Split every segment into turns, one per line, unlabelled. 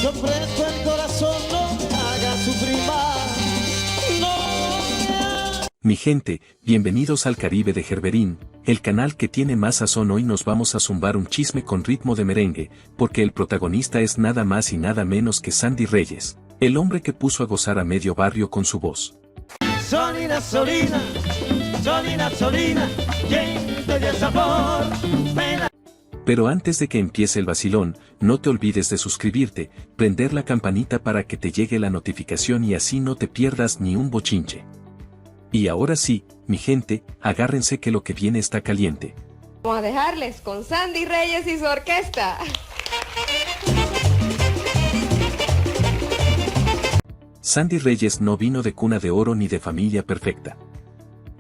Te ofrezco el corazón, no me hagas sufrir más.
Mi gente, bienvenidos al Caribe de Gerberín, el canal que tiene más sazón. Hoy nos vamos a zumbar un chisme con ritmo de merengue, porque el protagonista es nada más y nada menos que Sandy Reyes, el hombre que puso a gozar a medio barrio con su voz.
Solina, Solina, Solina, Solina, ¿quién te dio sabor? Pena.
Pero antes de que empiece el vacilón, no te olvides de suscribirte, prender la campanita para que te llegue la notificación y así no te pierdas ni un bochinche. Y ahora sí, mi gente, agárrense que lo que viene está caliente.
Vamos a dejarles con Sandy Reyes y su orquesta.
Sandy Reyes no vino de cuna de oro ni de familia perfecta.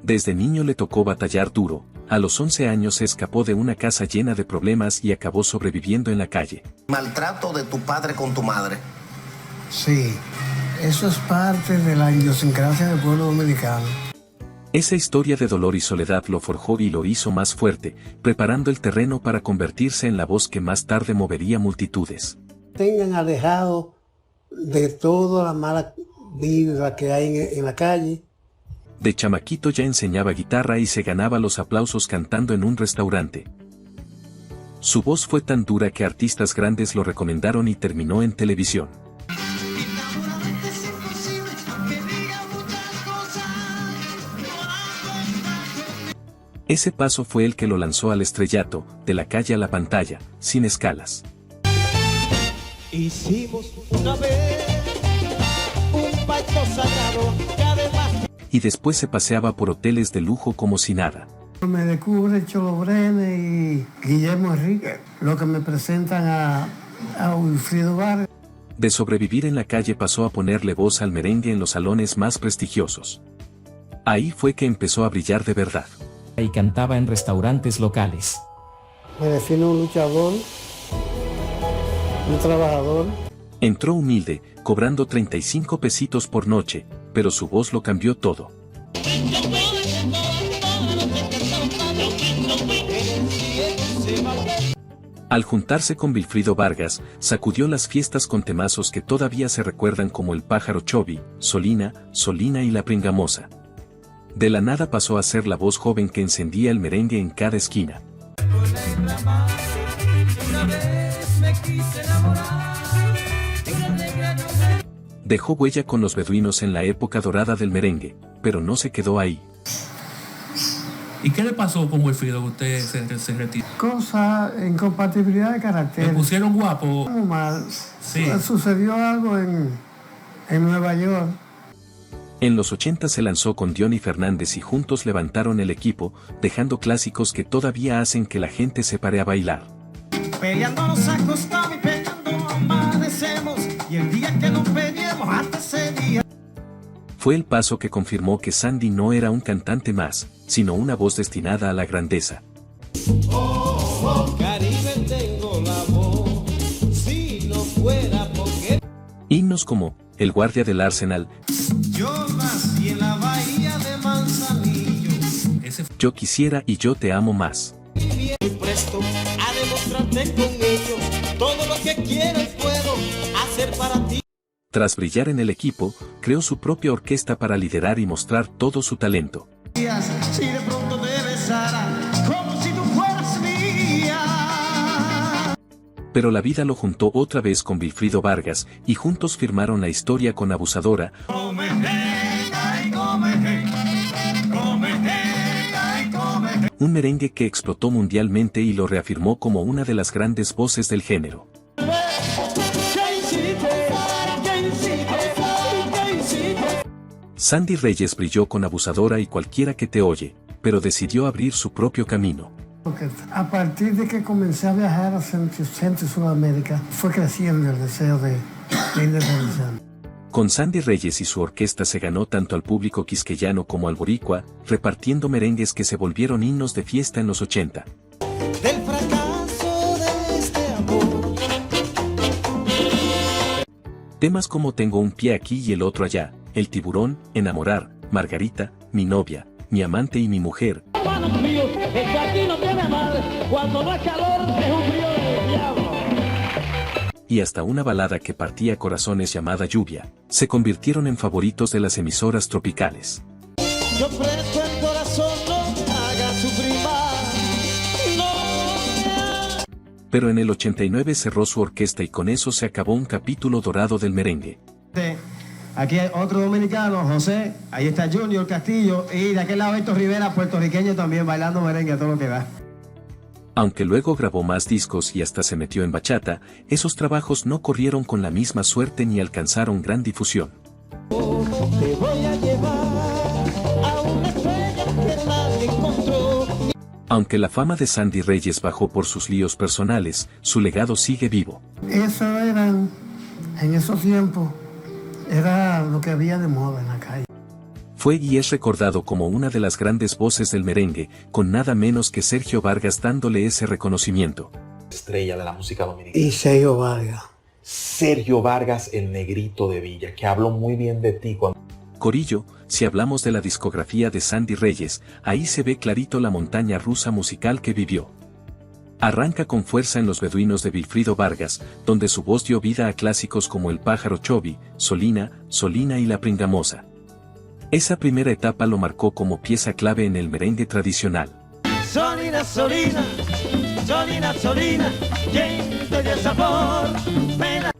Desde niño le tocó batallar duro, a los 11 años se escapó de una casa llena de problemas y acabó sobreviviendo en la calle.
Maltrato de tu padre con tu madre.
Sí, eso es parte de la idiosincrasia del pueblo dominicano.
Esa historia de dolor y soledad lo forjó y lo hizo más fuerte, preparando el terreno para convertirse en la voz que más tarde movería multitudes.
Tengan alejado de toda la mala vibra que hay en la calle.
De chamaquito ya enseñaba guitarra y se ganaba los aplausos cantando en un restaurante. Su voz fue tan dura que artistas grandes lo recomendaron y terminó en televisión. Ese paso fue el que lo lanzó al estrellato, de la calle a la pantalla, sin escalas.
Hicimos una vez un pacto sagrado que además...
Y después se paseaba por hoteles de lujo como si nada.
Me descubre Cholo Brenes y Guillermo Enrique, lo que me presentan a Wilfrido Vargas.
De sobrevivir en la calle pasó a ponerle voz al merengue en los salones más prestigiosos. Ahí fue que empezó a brillar de verdad.
Y cantaba en restaurantes locales.
Me defino un luchador, un trabajador.
Entró humilde, cobrando 35 pesitos por noche, pero su voz lo cambió todo. Al juntarse con Wilfrido Vargas, sacudió las fiestas con temazos que todavía se recuerdan como El Pájaro Chovi, Solina, Solina y La Pringamosa. De la nada pasó a ser la voz joven que encendía el merengue en cada esquina. Dejó huella con los beduinos en la época dorada del merengue, pero no se quedó ahí.
¿Y qué le pasó con Wilfrido que usted se retiró?
Cosa, incompatibilidad de carácter.
¿Le pusieron guapo?
Muy mal.
Sí.
Sucedió algo en Nueva York.
En los 80 se lanzó con Diony Fernández y juntos levantaron el equipo, dejando clásicos que todavía hacen que la gente se pare a bailar.
Peleando nos acostamos y peleando amanecemos, y el día que nos peleemos hasta ese día.
Fue el paso que confirmó que Sandy no era un cantante más, sino una voz destinada a la grandeza.
Caribe tengo la voz, si no fuera porque
Himnos como El Guardia del Arsenal,
yo nací en la bahía de Manzanillo.
Yo quisiera y Yo te amo más.
Y presto a demostrarte con ellos todo lo que quiero y puedo hacer para ti.
Tras brillar en el equipo, creó su propia orquesta para liderar y mostrar todo su talento.
Si de pronto te besara como si tú fueras mía.
Pero la vida lo juntó otra vez con Wilfrido Vargas y juntos firmaron la historia con Abusadora, un merengue que explotó mundialmente y lo reafirmó como una de las grandes voces del género. Sandy Reyes brilló con Abusadora y Cualquiera que te oye, pero decidió abrir su propio camino.
Porque a partir de que comencé a viajar a Centro y Sudamérica, fue creciendo el deseo de independizarme.
Con Sandy Reyes y su orquesta se ganó tanto al público quisqueyano como al boricua, repartiendo merengues que se volvieron himnos de fiesta en los 80.
Del fracaso de este amor.
Temas como Tengo un pie aquí y el otro allá, El tiburón, Enamorar, Margarita, Mi novia, Mi amante y mi mujer.
Hermanos míos, el que aquí no tiene mal, cuando no hay calor es un frío del diablo.
y hasta una balada que partía corazones llamada Lluvia, se convirtieron en favoritos de las emisoras tropicales.
Yo presto el corazón, no me haga sufrir más. No.
Pero en el 89 cerró su orquesta y con eso se acabó un capítulo dorado del merengue.
Aquí hay otro dominicano, José, ahí está Junior Castillo, y de aquel lado Héctor Rivera, puertorriqueño también, bailando merengue a todo lo que da.
Aunque luego grabó más discos y hasta se metió en bachata, esos trabajos no corrieron con la misma suerte ni alcanzaron gran difusión.
Te voy a llevar a una estrella que nadie encontró.
Aunque la fama de Sandy Reyes bajó por sus líos personales, su legado sigue vivo.
Eso eran, en esos tiempos, era lo que había de moda en la calle.
Fue y es recordado como una de las grandes voces del merengue, con nada menos que Sergio Vargas dándole ese reconocimiento.
Estrella de la música dominicana.
Y Sergio Vargas.
Sergio Vargas, el negrito de Villa, que habló muy bien de ti cuando...
Corillo, si hablamos de la discografía de Sandy Reyes, ahí se ve clarito la montaña rusa musical que vivió. Arranca con fuerza en Los Beduinos de Vilfrido Vargas, donde su voz dio vida a clásicos como El Pájaro Chovi, Solina, Solina y La Pringamosa. Esa primera etapa lo marcó como pieza clave en el merengue tradicional.
Solina, Solina, Solina, Solina, gente de sabor, pena.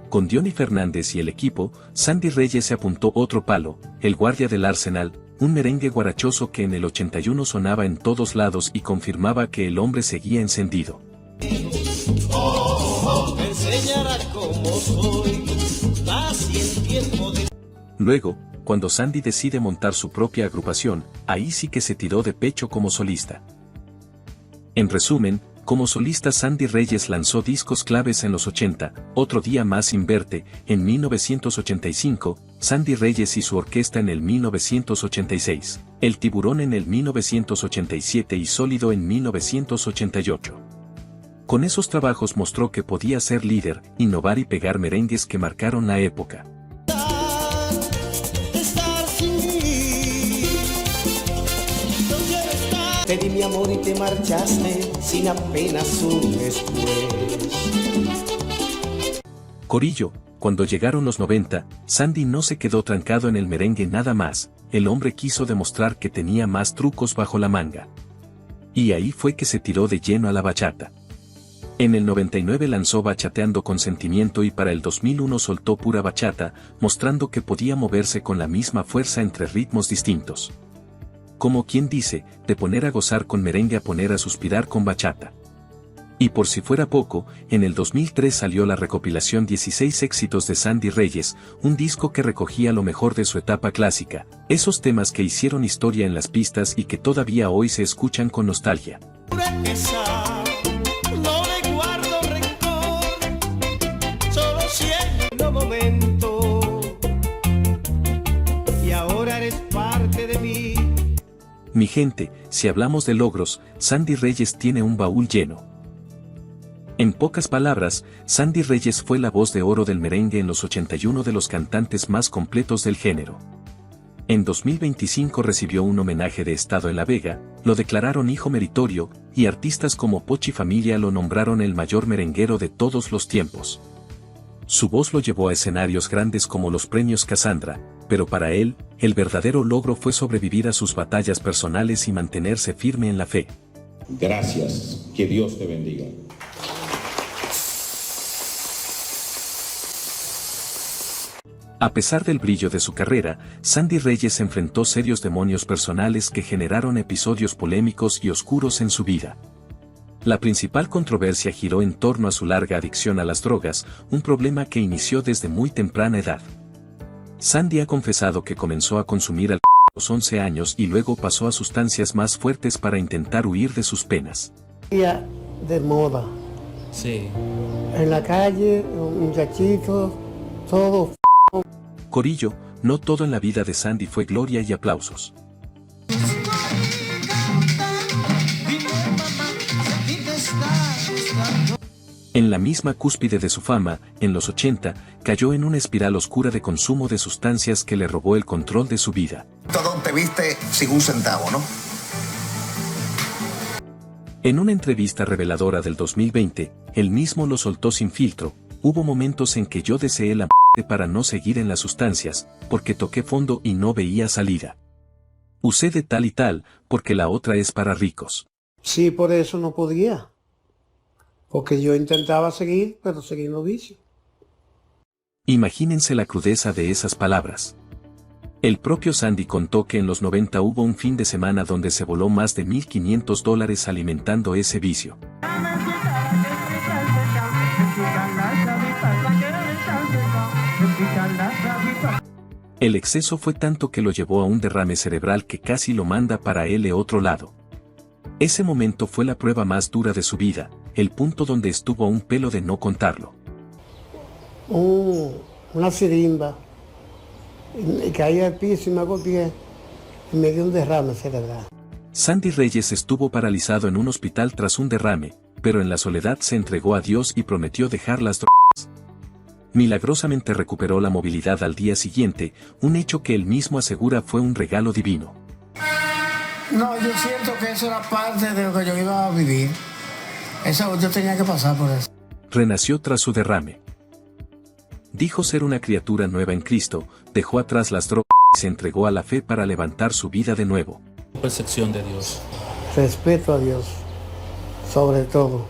Con Diony Fernández y el equipo, Sandy Reyes se apuntó otro palo, El Guardia del Arsenal, un merengue guarachoso que en el 81 sonaba en todos lados y confirmaba que el hombre seguía encendido.
Me enseñará cómo soy, nací en tiempo de...
Luego, cuando Sandy decide montar su propia agrupación, ahí sí que se tiró de pecho como solista. En resumen, como solista Sandy Reyes lanzó discos claves en los 80, Otro Día Más Sin Verte, en 1985, Sandy Reyes y su orquesta en el 1986, El Tiburón en el 1987 y Sólido en 1988. Con esos trabajos mostró que podía ser líder, innovar y pegar merengues que marcaron la época.
Te di mi amor y te marchaste sin apenas un después.
Corillo, cuando llegaron los 90, Sandy no se quedó trancado en el merengue nada más, el hombre quiso demostrar que tenía más trucos bajo la manga. Y ahí fue que se tiró de lleno a la bachata. En el 99 lanzó Bachateando con Sentimiento y para el 2001 soltó Pura Bachata, mostrando que podía moverse con la misma fuerza entre ritmos distintos. Como quien dice, de poner a gozar con merengue a poner a suspirar con bachata. Y por si fuera poco, en el 2003 salió la recopilación 16 éxitos de Sandy Reyes, un disco que recogía lo mejor de su etapa clásica, esos temas que hicieron historia en las pistas y que todavía hoy se escuchan con nostalgia.
No le guardo rencor, solo siento momento, y ahora eres parte de mí.
Mi gente, si hablamos de logros, Sandy Reyes tiene un baúl lleno. En pocas palabras, Sandy Reyes fue la voz de oro del merengue en los 81 de los cantantes más completos del género. En 2025 recibió un homenaje de Estado en La Vega, lo declararon hijo meritorio, y artistas como Pochi Familia lo nombraron el mayor merenguero de todos los tiempos. Su voz lo llevó a escenarios grandes como los premios Casandra, pero para él, el verdadero logro fue sobrevivir a sus batallas personales y mantenerse firme en la fe.
Gracias, que Dios te bendiga.
A pesar del brillo de su carrera, Sandy Reyes enfrentó serios demonios personales que generaron episodios polémicos y oscuros en su vida. La principal controversia giró en torno a su larga adicción a las drogas, un problema que inició desde muy temprana edad. Sandy ha confesado que comenzó a consumir alcohol a los 11 años y luego pasó a sustancias más fuertes para intentar huir de sus penas.
De moda.
Sí.
En la calle, muchachitos, todo.
Corillo, no todo en la vida de Sandy fue gloria y aplausos. En la misma cúspide de su fama, en los 80, cayó en una espiral oscura de consumo de sustancias que le robó el control de su vida.
Todo te viste sin un centavo, ¿no?
En una entrevista reveladora del 2020, él mismo lo soltó sin filtro, hubo momentos en que yo deseé la muerte para no seguir en las sustancias, porque toqué fondo y no veía salida. Usé de tal y tal, porque la otra es para ricos.
Sí, por eso no podía. Porque yo intentaba seguir, pero seguí en los vicios.
Imagínense la crudeza de esas palabras. El propio Sandy contó que en los 90 hubo un fin de semana donde se voló más de $1,500 alimentando ese vicio. El exceso fue tanto que lo llevó a un derrame cerebral que casi lo manda para el otro lado. Ese momento fue la prueba más dura de su vida, el punto donde estuvo a un pelo de no contarlo.
Una sirimba, y caí al piso y me golpeé y me dio un derrame cerebral.
Sandy Reyes estuvo paralizado en un hospital tras un derrame, pero en la soledad se entregó a Dios y prometió dejar las drogas. Milagrosamente recuperó la movilidad al día siguiente, un hecho que él mismo asegura fue un regalo divino.
No, yo siento que eso era parte de lo que yo iba a vivir. Yo tenía que pasar por eso.
Renació tras su derrame. Dijo ser una criatura nueva en Cristo, dejó atrás las drogas y se entregó a la fe para levantar su vida de nuevo.
Percepción de Dios.
Respeto a Dios, sobre todo.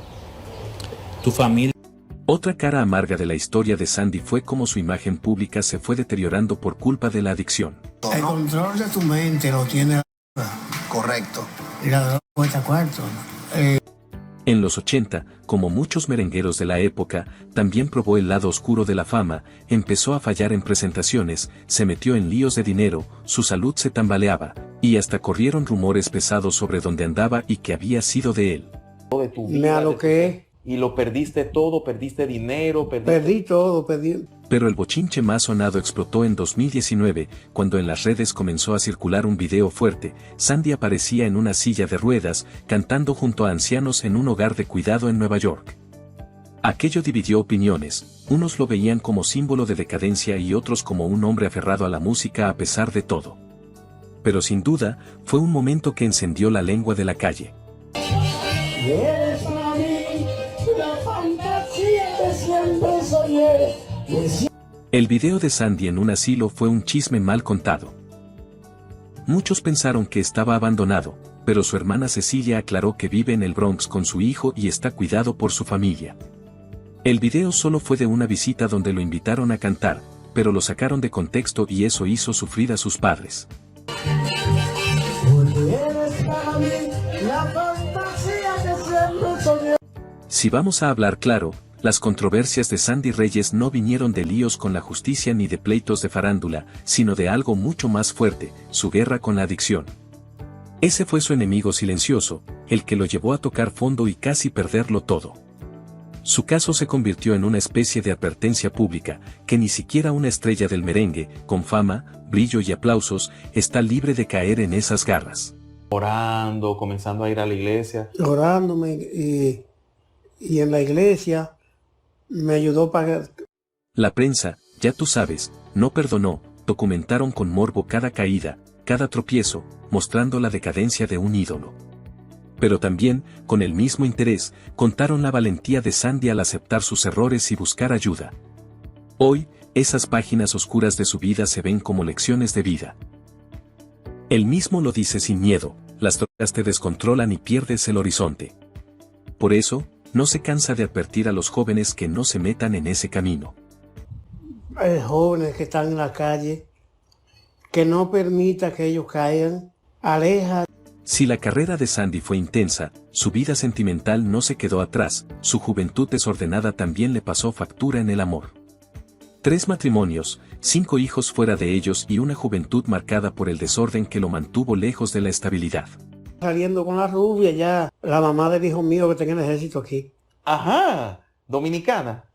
Tu familia.
Otra cara amarga de la historia de Sandy fue cómo su imagen pública se fue deteriorando por culpa de la adicción.
El control de tu mente lo tiene la droga.
Correcto.
Y la droga cuesta cuarto.
En los 80, como muchos merengueros de la época, también probó el lado oscuro de la fama, empezó a fallar en presentaciones, se metió en líos de dinero, su salud se tambaleaba, y hasta corrieron rumores pesados sobre dónde andaba y que había sido de él.
De tu vida,
Me aloqué.
y lo perdiste todo, perdiste dinero,
Perdí todo, perdí.
Pero el bochinche más sonado explotó en 2019, cuando en las redes comenzó a circular un video fuerte. Sandy aparecía en una silla de ruedas, cantando junto a ancianos en un hogar de cuidado en Nueva York. Aquello dividió opiniones, unos lo veían como símbolo de decadencia y otros como un hombre aferrado a la música a pesar de todo. Pero sin duda, fue un momento que encendió la lengua de la calle.
Eres para mí la fantasía que siempre soñé.
El video de Sandy en un asilo fue un chisme mal contado. Muchos pensaron que estaba abandonado, pero su hermana Cecilia aclaró que vive en el Bronx con su hijo y está cuidado por su familia. El video solo fue de una visita donde lo invitaron a cantar, pero lo sacaron de contexto y eso hizo sufrir a sus padres. Si vamos a hablar claro, las controversias de Sandy Reyes no vinieron de líos con la justicia ni de pleitos de farándula, sino de algo mucho más fuerte, su guerra con la adicción. Ese fue su enemigo silencioso, el que lo llevó a tocar fondo y casi perderlo todo. Su caso se convirtió en una especie de advertencia pública, que ni siquiera una estrella del merengue, con fama, brillo y aplausos, está libre de caer en esas garras.
Orando, comenzando a ir a la iglesia.
Orándome y en la iglesia me ayudó para...
La prensa, ya tú sabes, no perdonó, documentaron con morbo cada caída, cada tropiezo, mostrando la decadencia de un ídolo. Pero también, con el mismo interés, contaron la valentía de Sandy al aceptar sus errores y buscar ayuda. Hoy, esas páginas oscuras de su vida se ven como lecciones de vida. Él mismo lo dice sin miedo, las drogas te descontrolan y pierdes el horizonte. Por eso, no se cansa de advertir a los jóvenes que no se metan en ese camino.
Jóvenes que están en la calle, que no permita que ellos caigan, aleja.
Si la carrera de Sandy fue intensa, su vida sentimental no se quedó atrás, su juventud desordenada también le pasó factura en el amor. 3 matrimonios, 5 hijos fuera de ellos y una juventud marcada por el desorden que lo mantuvo lejos de la estabilidad.
Saliendo con la rubia ya, la mamá del hijo mío que tenía el ejército aquí.
Ajá, dominicana.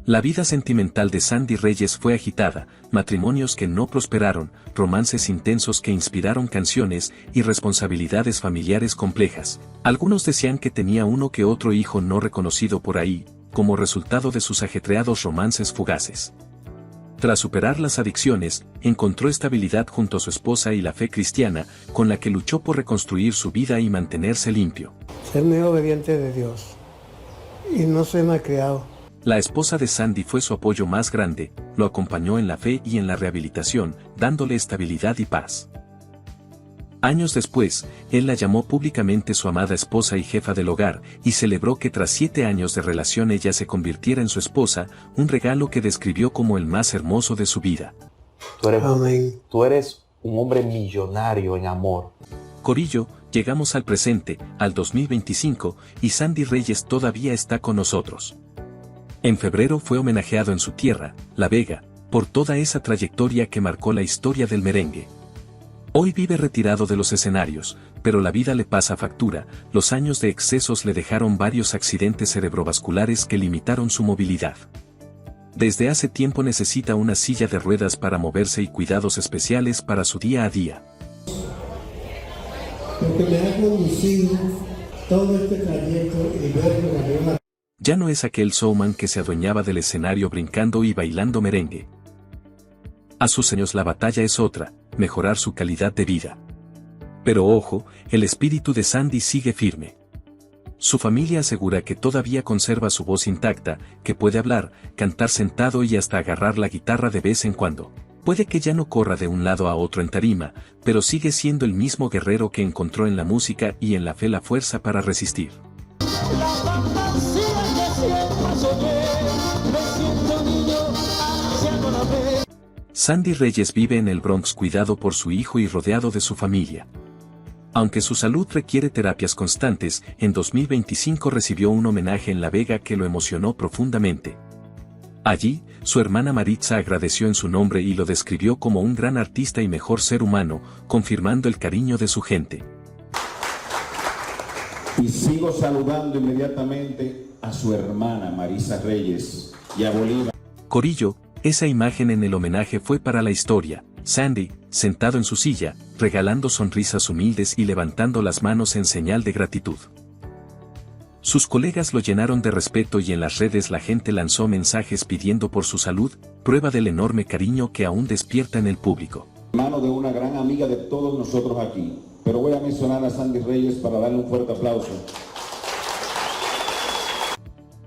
La vida sentimental de Sandy Reyes fue agitada, matrimonios que no prosperaron, romances intensos que inspiraron canciones y responsabilidades familiares complejas. Algunos decían que tenía uno que otro hijo no reconocido por ahí, como resultado de sus ajetreados romances fugaces. Tras superar las adicciones, encontró estabilidad junto a su esposa y la fe cristiana, con la que luchó por reconstruir su vida y mantenerse limpio.
Ser muy obediente de Dios y no ser malcriado.
La esposa de Sandy fue su apoyo más grande, lo acompañó en la fe y en la rehabilitación, dándole estabilidad y paz. Años después, él la llamó públicamente su amada esposa y jefa del hogar, y celebró que tras 7 años de relación ella se convirtiera en su esposa, un regalo que describió como el más hermoso de su vida.
Tú eres un hombre millonario en amor.
Corillo, llegamos al presente, al 2025, y Sandy Reyes todavía está con nosotros. En febrero fue homenajeado en su tierra, La Vega, por toda esa trayectoria que marcó la historia del merengue. Hoy vive retirado de los escenarios, pero la vida le pasa factura, los años de excesos le dejaron varios accidentes cerebrovasculares que limitaron su movilidad. Desde hace tiempo necesita una silla de ruedas para moverse y cuidados especiales para su día a día.
Porque me ha conducido todo este trayecto y verlo.
Ya no es aquel showman que se adueñaba del escenario brincando y bailando merengue. A sus años la batalla es otra, mejorar su calidad de vida. Pero ojo, el espíritu de Sandy sigue firme. Su familia asegura que todavía conserva su voz intacta, que puede hablar, cantar sentado y hasta agarrar la guitarra de vez en cuando. Puede que ya no corra de un lado a otro en tarima, pero sigue siendo el mismo guerrero que encontró en la música y en la fe la fuerza para resistir. Sandy Reyes vive en el Bronx cuidado por su hijo y rodeado de su familia. Aunque su salud requiere terapias constantes, en 2025 recibió un homenaje en La Vega que lo emocionó profundamente. Allí, su hermana Maritza agradeció en su nombre y lo describió como un gran artista y mejor ser humano, confirmando el cariño de su gente.
Y sigo saludando inmediatamente a su hermana Marisa Reyes y a Bolívar.
Corillo, esa imagen en el homenaje fue para la historia. Sandy, sentado en su silla, regalando sonrisas humildes y levantando las manos en señal de gratitud. Sus colegas lo llenaron de respeto y en las redes la gente lanzó mensajes pidiendo por su salud, prueba del enorme cariño que aún despierta en el público.
Hermano de una gran amiga de todos nosotros aquí, pero voy a mencionar a Sandy Reyes para darle un fuerte aplauso.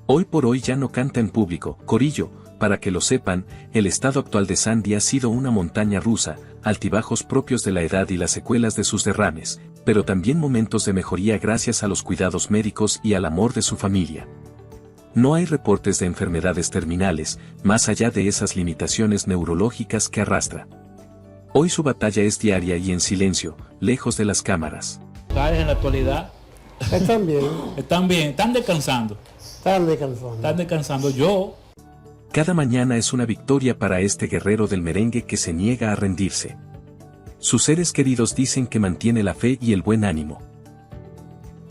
Hoy por hoy ya no canta en público. Corillo, para que lo sepan, el estado actual de Sandy ha sido una montaña rusa, altibajos propios de la edad y las secuelas de sus derrames, pero también momentos de mejoría gracias a los cuidados médicos y al amor de su familia. No hay reportes de enfermedades terminales, más allá de esas limitaciones neurológicas que arrastra. Hoy su batalla es diaria y en silencio, lejos de las cámaras.
En la actualidad
Están bien.
están bien, están descansando. Están descansando. Yo.
Cada mañana es una victoria para este guerrero del merengue que se niega a rendirse. Sus seres queridos dicen que mantiene la fe y el buen ánimo.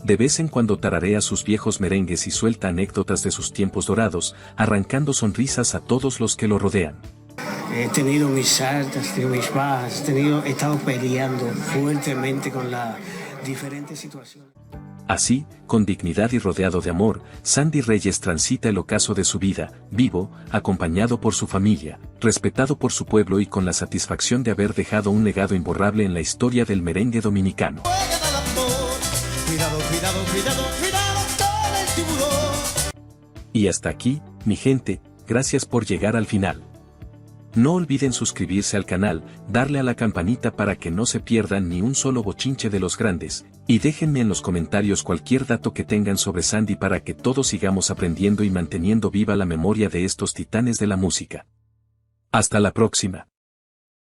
De vez en cuando tararea sus viejos merengues y suelta anécdotas de sus tiempos dorados, arrancando sonrisas a todos los que lo rodean.
He tenido mis altas, he tenido mis bajas, he estado peleando fuertemente con las diferentes situaciones.
Así, con dignidad y rodeado de amor, Sandy Reyes transita el ocaso de su vida, vivo, acompañado por su familia, respetado por su pueblo y con la satisfacción de haber dejado un legado imborrable en la historia del merengue dominicano. Y hasta aquí, mi gente, gracias por llegar al final. No olviden suscribirse al canal, darle a la campanita para que no se pierdan ni un solo bochinche de los grandes, y déjenme en los comentarios cualquier dato que tengan sobre Sandy para que todos sigamos aprendiendo y manteniendo viva la memoria de estos titanes de la música. Hasta la próxima.